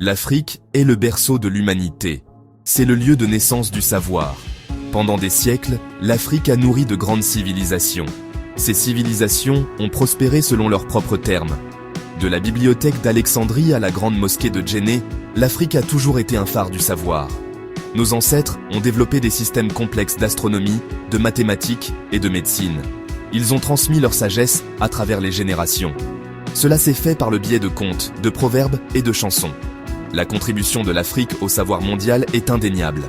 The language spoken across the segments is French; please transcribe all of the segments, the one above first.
L'Afrique est le berceau de l'humanité. C'est le lieu de naissance du savoir. Pendant des siècles, l'Afrique a nourri de grandes civilisations. Ces civilisations ont prospéré selon leurs propres termes. De la bibliothèque d'Alexandrie à la grande mosquée de Djenné, l'Afrique a toujours été un phare du savoir. Nos ancêtres ont développé des systèmes complexes d'astronomie, de mathématiques et de médecine. Ils ont transmis leur sagesse à travers les générations. Cela s'est fait par le biais de contes, de proverbes et de chansons. La contribution de l'Afrique au savoir mondial est indéniable.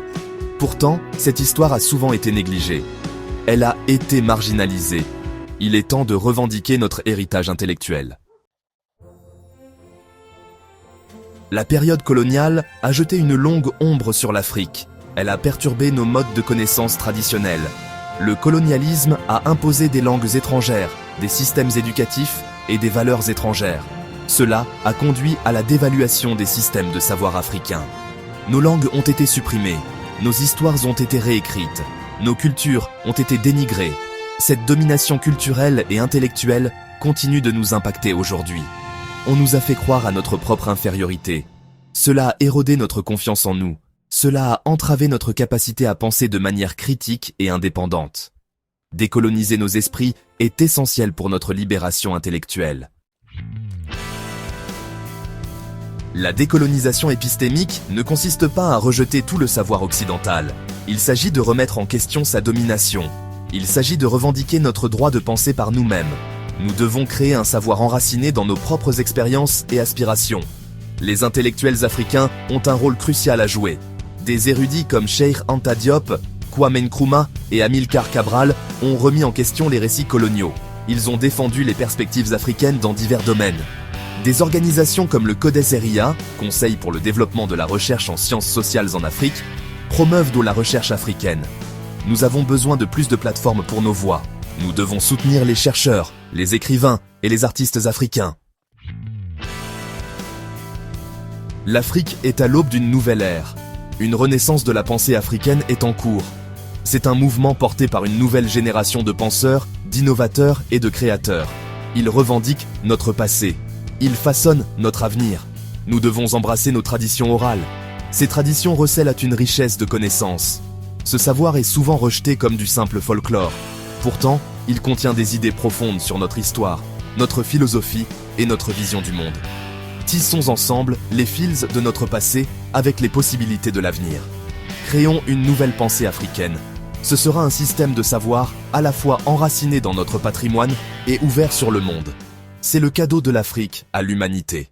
Pourtant, cette histoire a souvent été négligée. Elle a été marginalisée. Il est temps de revendiquer notre héritage intellectuel. La période coloniale a jeté une longue ombre sur l'Afrique. Elle a perturbé nos modes de connaissance traditionnels. Le colonialisme a imposé des langues étrangères, des systèmes éducatifs et des valeurs étrangères. Cela a conduit à la dévaluation des systèmes de savoir africains. Nos langues ont été supprimées, nos histoires ont été réécrites, nos cultures ont été dénigrées. Cette domination culturelle et intellectuelle continue de nous impacter aujourd'hui. On nous a fait croire à notre propre infériorité. Cela a érodé notre confiance en nous. Cela a entravé notre capacité à penser de manière critique et indépendante. Décoloniser nos esprits est essentiel pour notre libération intellectuelle. La décolonisation épistémique ne consiste pas à rejeter tout le savoir occidental. Il s'agit de remettre en question sa domination. Il s'agit de revendiquer notre droit de penser par nous-mêmes. Nous devons créer un savoir enraciné dans nos propres expériences et aspirations. Les intellectuels africains ont un rôle crucial à jouer. Des érudits comme Cheikh Anta Diop, Kwame Nkrumah et Amilcar Cabral ont remis en question les récits coloniaux. Ils ont défendu les perspectives africaines dans divers domaines. Des organisations comme le CODES-RIA, Conseil pour le développement de la recherche en sciences sociales en Afrique, promeuvent la recherche africaine. Nous avons besoin de plus de plateformes pour nos voix. Nous devons soutenir les chercheurs, les écrivains et les artistes africains. L'Afrique est à l'aube d'une nouvelle ère. Une renaissance de la pensée africaine est en cours. C'est un mouvement porté par une nouvelle génération de penseurs, d'innovateurs et de créateurs. Ils revendiquent notre passé. Ils façonnent notre avenir. Nous devons embrasser nos traditions orales. Ces traditions recèlent une richesse de connaissances. Ce savoir est souvent rejeté comme du simple folklore. Pourtant, il contient des idées profondes sur notre histoire, notre philosophie et notre vision du monde. Tissons ensemble les fils de notre passé avec les possibilités de l'avenir. Créons une nouvelle pensée africaine. Ce sera un système de savoir à la fois enraciné dans notre patrimoine et ouvert sur le monde. C'est le cadeau de l'Afrique à l'humanité.